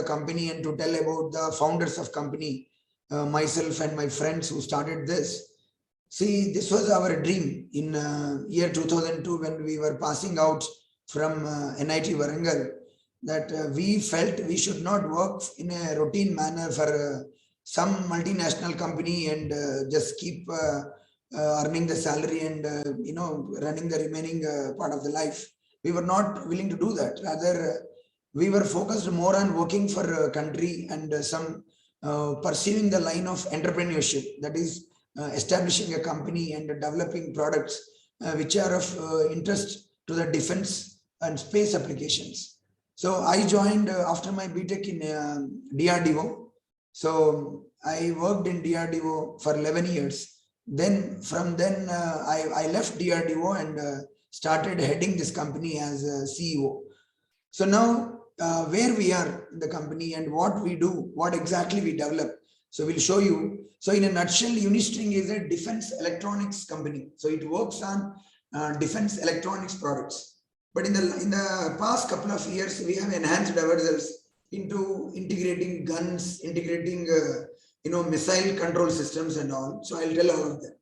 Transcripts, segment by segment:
the company and to tell about the founders of company, myself and my friends who started this. See, this was our dream in year 2002 when we were passing out from NIT Warangal, that we felt we should not work in a routine manner for some multinational company and just keep earning the salary and running the remaining part of the life. We were not willing to do that. Rather, we were focused more on working for a country and some pursuing the line of entrepreneurship, that is establishing a company and developing products which are of interest to the defense and space applications. So I joined after my BTech in DRDO. So I worked in DRDO for 11 years. Then from then I left DRDO and started heading this company as a CEO. So now where we are in the company and what we do, what exactly we develop. So we'll show you. So in a nutshell, Unistring is a defense electronics company. So it works on defense electronics products. But in the past couple of years, we have enhanced ourselves into integrating guns, integrating missile control systems and all. So I'll tell all of them.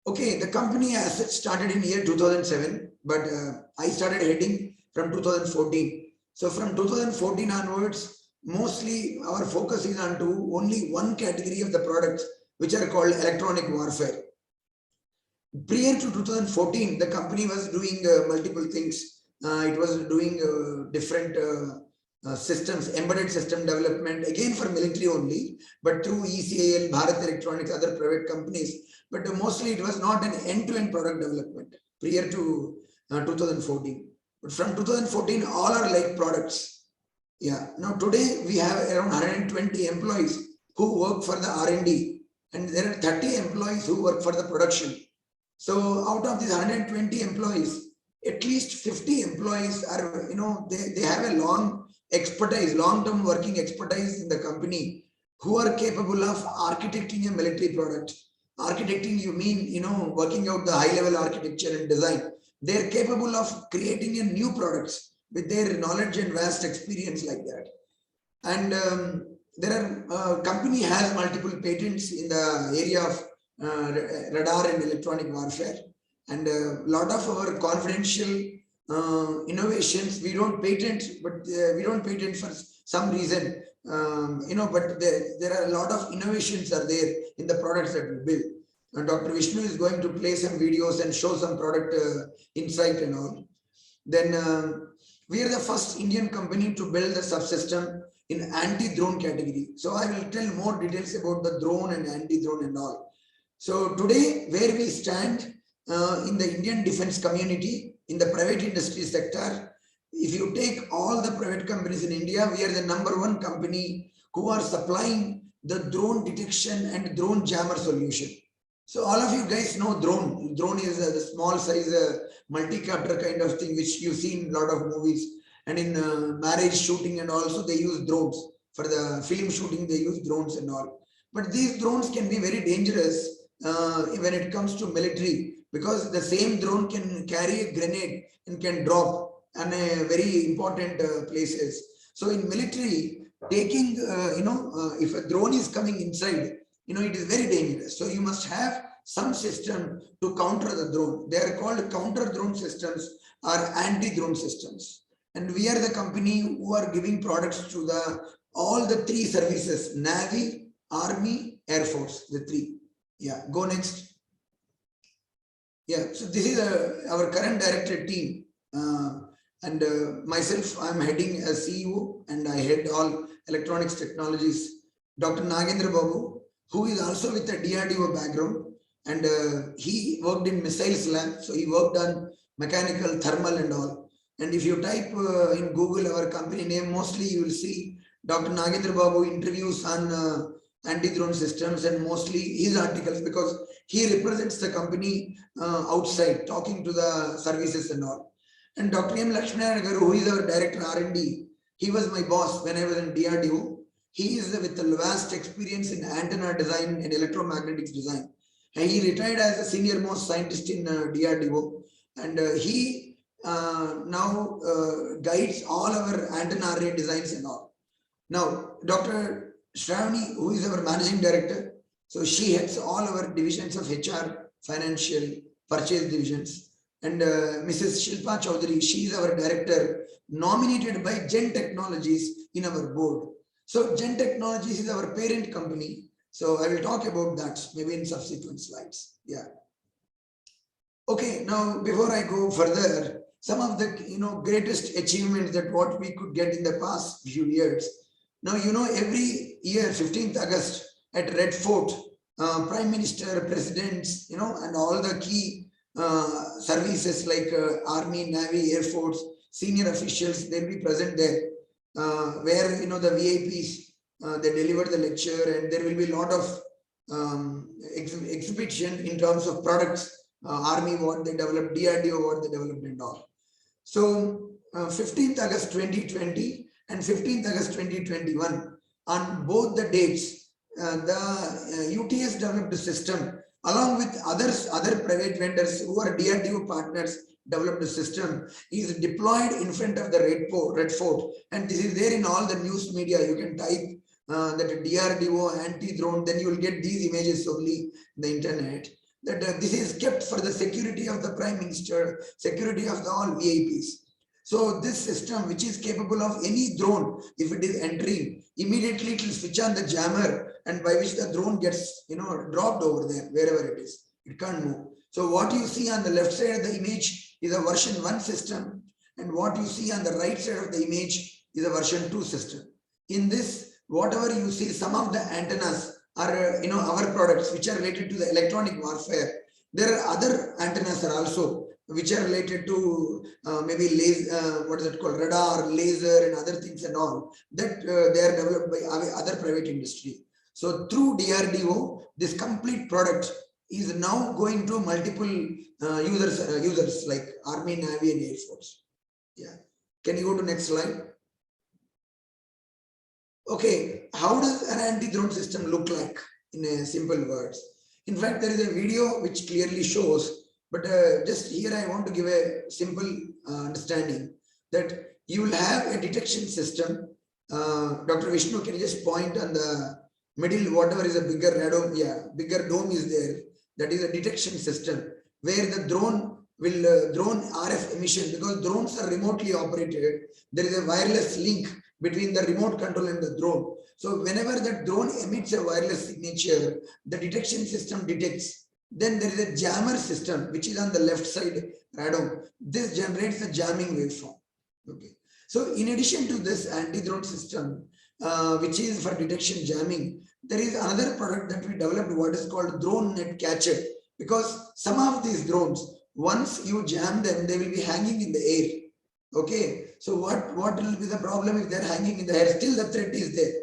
Okay, the company as such started in year 2007, but I started heading from 2014. So from 2014 onwards, mostly our focus is on to only one category of the products, which are called electronic warfare. Prior to 2014, the company was doing multiple things. It was doing different systems, embedded system development, again for military only, but through ECAL, Bharat Electronics, other private companies. But mostly it was not an end-to-end product development prior to 2014. But from 2014, all are like products. Yeah. Now today we have around 120 employees who work for the R&D, and there are 30 employees who work for the production. So out of these 120 employees, at least 50 employees are, they have a long-term working expertise in the company who are capable of architecting a military product. Architecting, you mean, working out the high-level architecture and design. They're capable of creating a new products with their knowledge and vast experience like that. And there are company has multiple patents in the area of radar and electronic warfare, and a lot of our confidential innovations we don't patent, but we don't patent for some reason, but there are a lot of innovations are there in the products that we build. And Dr. Vishnu is going to play some videos and show some product insight and all. Then we are the first Indian company to build the subsystem in anti-drone category. So I will tell more details about the drone and anti-drone and all. So today, where we stand in the Indian defense community, in the private industry sector, if you take all the private companies in India, we are the #1 company who are supplying the drone detection and drone jammer solution. So all of you guys know drone. Drone is the small size multi-captor kind of thing which you see in a lot of movies, and in marriage shooting and also they use drones. For the film shooting they use drones and all. But these drones can be very dangerous when it comes to military, because the same drone can carry a grenade and can drop on a very important places. So in military, taking if a drone is coming inside, it is very dangerous. So you must have some system to counter the drone. They are called counter drone systems or anti-drone systems. And we are the company who are giving products to all the three services: Navy, Army, Air Force, the three. Yeah, go next. Yeah, so this is our current director team. And myself, I'm heading as CEO and I head all electronics technologies. Dr. Nagendra Babu, who is also with a DRDO background, and he worked in missiles lab. So he worked on mechanical, thermal and all. And if you type in Google our company name, mostly you will see Dr. Nagendra Babu interviews on anti-drone systems and mostly his articles, because he represents the company outside talking to the services and all. And Dr. M. Lakshminarayan, who is our director R&D, he was my boss when I was in DRDO. He is with a vast experience in antenna design and electromagnetics design. And he retired as a senior most scientist in DRDO. And he now guides all our antenna array designs and all. Now, Dr. Shravani, who is our managing director, so she heads all our divisions of HR, financial, purchase divisions. And Mrs. Shilpa Chaudhary, she is our director, nominated by Gen Technologies in our board. So Gen Technologies is our parent company. So I will talk about that maybe in subsequent slides. Yeah. Okay, now before I go further, some of the greatest achievements that what we could get in the past few years. Now every year 15th August at Red Fort, Prime Minister, presidents, and all the key services like Army, Navy, Air Force, senior officials, they'll be present there, where the VIPs they deliver the lecture, and there will be a lot of exhibition in terms of products. Army what they developed, DRDO what they developed and all. So 15th August 2020 and 15th August 2021, on both the dates, the UTS developed a system along with other private vendors who are DRDO partners, developed a system, is deployed in front of the Red Fort, and this is there in all the news media. You can type that DRDO anti-drone, then you will get these images only in the internet. That this is kept for the security of the Prime Minister, security of the all VIPs. So this system, which is capable of any drone, if it is entering, immediately it will switch on the jammer, and by which the drone gets dropped over there, wherever it is. It can't move. So what you see on the left side of the image is a version 1 system, and what you see on the right side of the image is a version 2 system. In this, whatever you see, some of the antennas are our products which are related to the electronic warfare. There are other antennas are also which are related to maybe laser, what is it called, radar, laser, and other things and all that they are developed by other private industry. So through DRDO, this complete product is now going to multiple users like Army, Navy, and Air Force. Yeah. Can you go to next slide? Okay, how does an anti-drone system look like in simple words? In fact, there is a video which clearly shows, but just here I want to give a simple understanding that you will have a detection system. Dr. Vishnu, can you just point on the middle, whatever is a bigger dome? Yeah, bigger dome is there. That is a detection system where the drone will drone RF emission, because drones are remotely operated. There is a wireless link between the remote control and the drone. So whenever the drone emits a wireless signature, the detection system detects. Then there is a jammer system, which is on the left side radome. This generates the jamming waveform. Okay. So in addition to this anti-drone system, which is for detection jamming, there is another product that we developed, what is called drone net catcher. Because some of these drones, once you jam them, they will be hanging in the air. Okay, so what will be the problem if they're hanging in the air? Still the threat is there,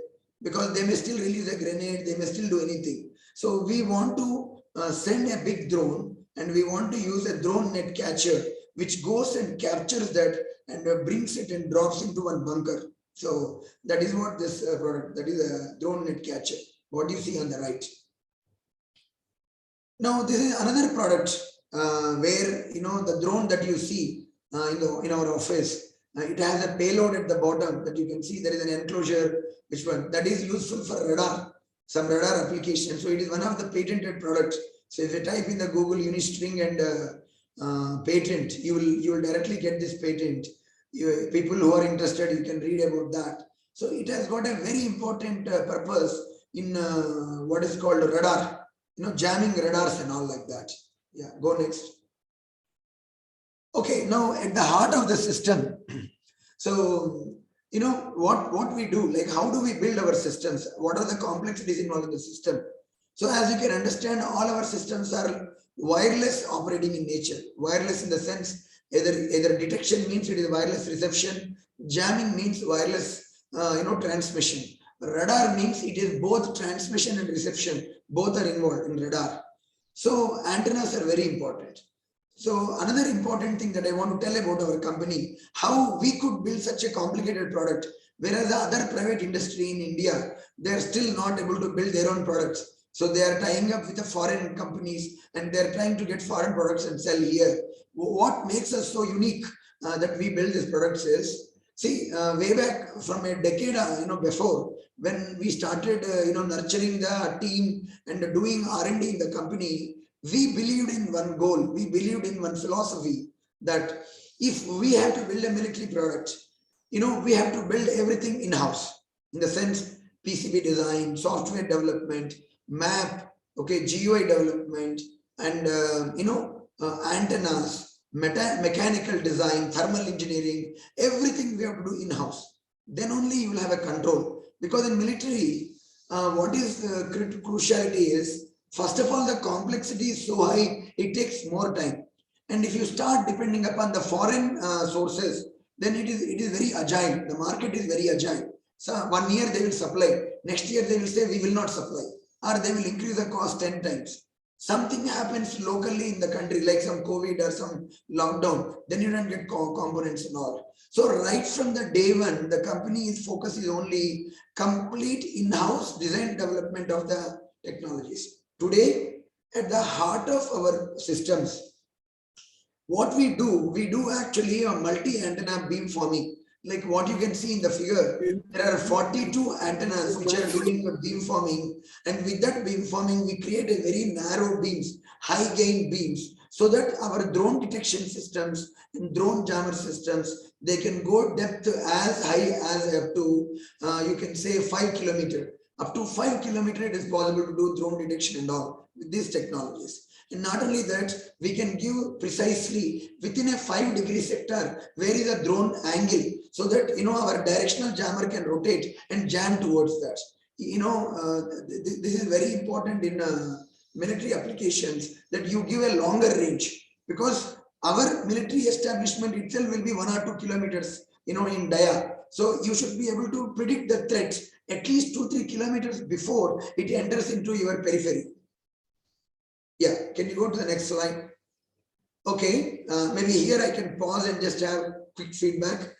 because they may still release a grenade, they may still do anything. So we want to send a big drone, and we want to use a drone net catcher, which goes and captures that and brings it and drops into one bunker. So that is what this product, that is a drone net catcher, what you see on the right. Now this is another product where the drone that you see in our office, it has a payload at the bottom that you can see. There is an enclosure, which one that is useful for radar, some radar application. So it is one of the patented products. So if you type in the Google Unistring and patent, you will directly get this patent. People who are interested, you can read about that. So it has got a very important purpose in what is called radar, jamming radars and all like that. Yeah, go next. Okay, now at the heart of the system, so what we do, like how do we build our systems? What are the complexities involved in the system? So as you can understand, all our systems are wireless operating in nature. Wireless in the sense, either detection means it is wireless reception, jamming means wireless transmission. Radar means it is both transmission and reception, both are involved in radar. So antennas are very important. So another important thing that I want to tell about our company, how we could build such a complicated product, whereas the other private industry in India, they are still not able to build their own products. So they are tying up with the foreign companies, and they are trying to get foreign products and sell here. What makes us so unique that we build these products is, See, way back from a decade, before, when we started, nurturing the team and doing R&D in the company, we believed in one goal. We believed in one philosophy that if we have to build a military product, we have to build everything in-house. In the sense, PCB design, software development, map, okay, GUI development, and antennas, mechanical design, thermal engineering, everything we have to do in-house. Then only you will have a control. Because in military, what is cruciality is, first of all, the complexity is so high, it takes more time. And if you start depending upon the foreign sources, then it is very agile. The market is very agile. So 1 year they will supply. Next year they will say we will not supply, or they will increase the cost 10 times. Something happens locally in the country, like some COVID or some lockdown, then you don't get components and all. So right from the day one, the company's focus is only complete in-house design development of the technologies. Today, at the heart of our systems, what we do actually a multi-antenna beamforming. Like what you can see in the figure, there are 42 antennas which are doing the beamforming, and with that beamforming, we create a very narrow beams, high gain beams, so that our drone detection systems and drone jammer systems, they can go depth as high as up to, you can say 5 kilometer. Up to 5 kilometer, it is possible to do drone detection and all with these technologies. And not only that, we can give precisely within a 5-degree sector where is a drone angle, so that our directional jammer can rotate and jam towards that. This is very important in military applications, that you give a longer range, because our military establishment itself will be 1 or 2 kilometers in dia. So you should be able to predict the threats at least 2-3 kilometers before it enters into your periphery. Yeah, can you go to the next slide? Okay, maybe here I can pause and just have quick feedback.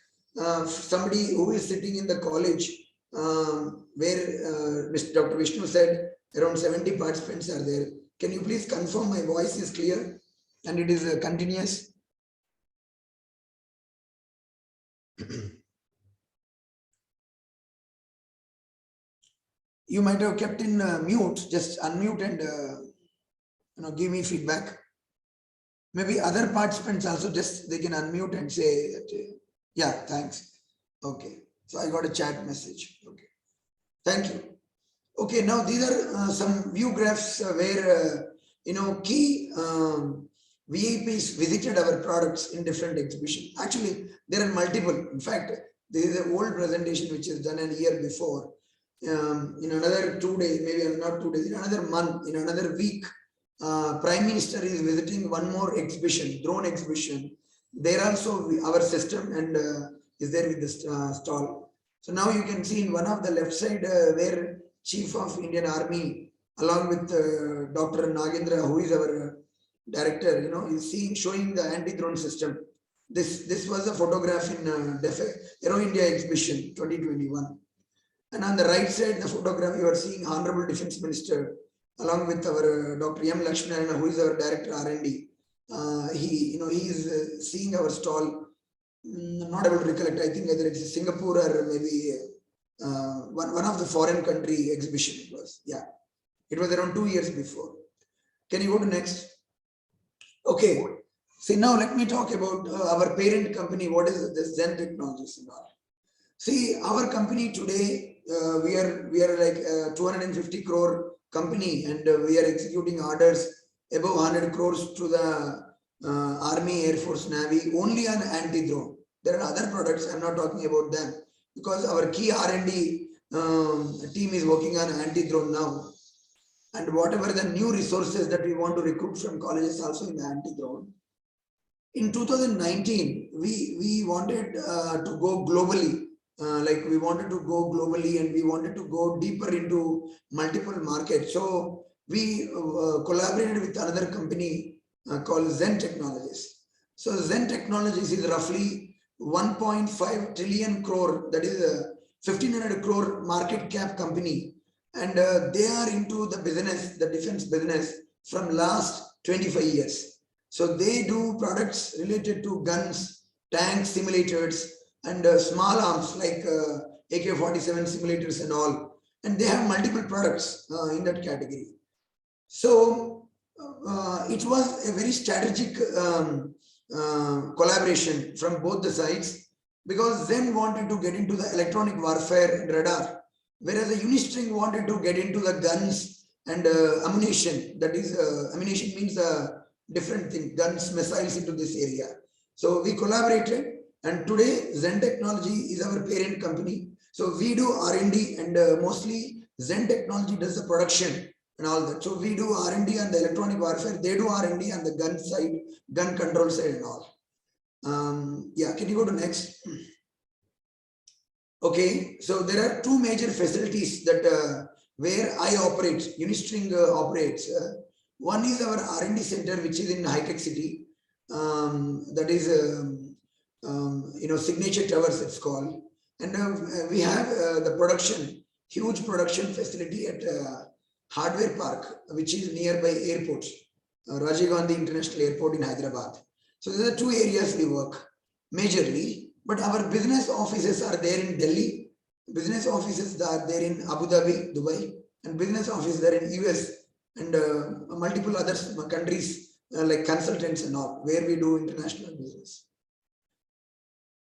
Somebody who is sitting in the college where Mr. Dr. Vishnu said around 70 participants are there. Can you please confirm my voice is clear and it is continuous? You might have kept in mute, just unmute and give me feedback. Maybe other participants also, just they can unmute and say that, yeah, thanks. Okay, so I got a chat message. Okay, thank you. Okay, now these are some view graphs where key VIPs visited our products in different exhibitions. Actually, there are multiple. In fact, there is an old presentation which is done a year before. In another 2 days, maybe not 2 days, in another month, in another week, Prime Minister is visiting one more exhibition, drone exhibition. There also our system and is there with this stall. So now you can see in one of the left side where Chief of Indian Army along with Dr. Nagendra, who is our director, is showing the anti-drone system. This was a photograph in Aero India exhibition 2021. And on the right side, the photograph, you are seeing Honorable Defence Minister along with our Dr. M. Lakshmanarayana, who is our Director R&D. He is seeing our stall. I'm not able to recollect. I think whether it's Singapore or maybe one of the foreign country exhibition it was. Yeah, it was around 2 years before. Can you go to next? Okay. See, now let me talk about our parent company. What is this Zen Technologies and all? See, our company today, we are like 250 crore company, and we are executing orders above 100 crores to the Army, Air Force, Navy only on anti-drone. There are other products, I'm not talking about them, because our key R&D team is working on anti-drone now. And whatever the new resources that we want to recruit from colleges also in the anti-drone. In 2019, we wanted to go globally. We wanted to go globally and we wanted to go deeper into multiple markets. So we collaborated with another company called Zen Technologies. So Zen Technologies is roughly 1.5 trillion crore, that is a 1500 crore market cap company. And they are into the business, the defense business from last 25 years. So they do products related to guns, tanks, simulators, and small arms like AK-47 simulators and all. And they have multiple products in that category. So it was a very strategic collaboration from both the sides, because Zen wanted to get into the electronic warfare and radar, whereas the Unistring wanted to get into the guns and ammunition. That is, ammunition means different thing, guns, missiles into this area. So we collaborated, and today Zen Technology is our parent company. So we do R&D, and mostly Zen Technology does the production and all that. So we do R&D on the electronic warfare, they do R&D on the gun side, gun control side and all. Yeah, can you go to next? Okay, so there are two major facilities that where I operate, Unistring operates. One is our R&D center, which is in High Tech City. That is, Signature Towers, it's called. And we have the production, huge production facility at Hardware Park, which is nearby airport, Rajiv Gandhi International Airport in Hyderabad. So there are two areas we work majorly, but our business offices are there in Delhi, business offices are there in Abu Dhabi, Dubai, and business offices are in US and multiple other countries like consultants and all, where we do international business.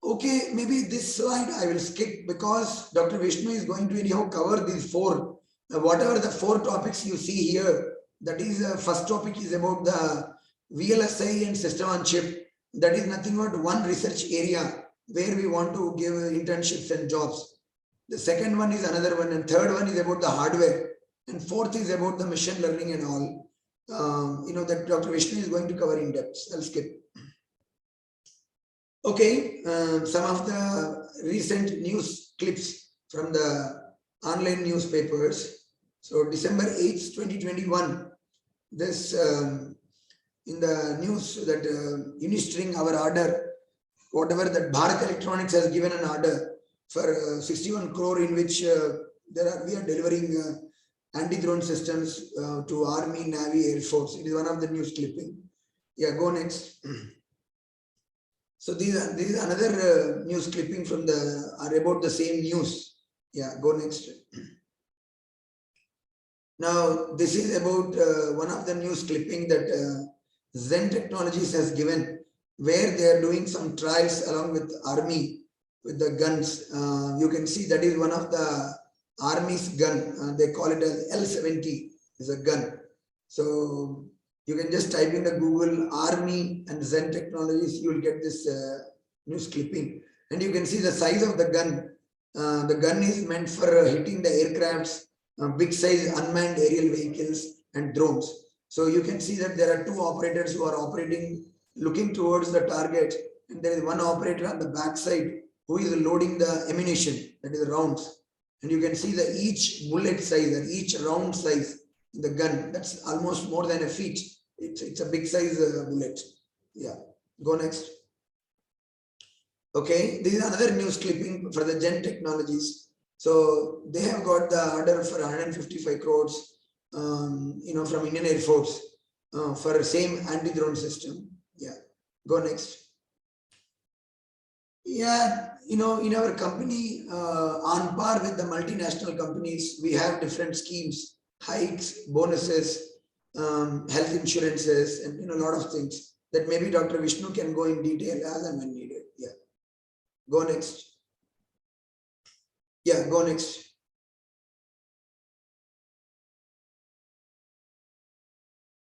Okay, maybe this slide I will skip because Dr. Vishnu is going to anyhow cover these four. Whatever the four topics you see here, that is first topic is about the VLSI and system on chip. That is nothing but one research area where we want to give internships and jobs. The second one is another one, and third one is about the hardware, and fourth is about the machine learning and all. That Dr. Vishnu is going to cover in depth. I'll skip. Okay, some of the recent news clips from the online newspapers. So December 8th, 2021, this in the news that Unistring, our order, whatever that Bharat Electronics has given an order for 61 crore, in which we are delivering anti-drone systems to Army, Navy, Air Force. It is one of the news clipping. Yeah, go next. So this is another news clipping from about the same news. Yeah, go next. Now this is about one of the news clipping that Zen Technologies has given, where they are doing some trials along with Army with the guns. You can see that is one of the Army's gun. They call it as L70 is a gun. So you can just type in the Google Army and Zen Technologies, you will get this news clipping. And you can see the size of the gun. The gun is meant for hitting the aircrafts, big size unmanned aerial vehicles and drones. So you can see that there are two operators who are operating, looking towards the target. And there is one operator on the back side who is loading the ammunition, that is the rounds. And you can see the each bullet size or each round size in the gun. That's almost more than a feet. It's a big size bullet. Yeah, go next. Okay, this is another news clipping for the Zen Technologies. So they have got the order for 155 crores, from Indian Air Force for the same anti-drone system. Yeah, go next. Yeah, in our company, on par with the multinational companies, we have different schemes, hikes, bonuses, health insurances, and a lot of things that maybe Dr. Vishnu can go in detail as and when needed. Yeah, go next. Yeah, go next.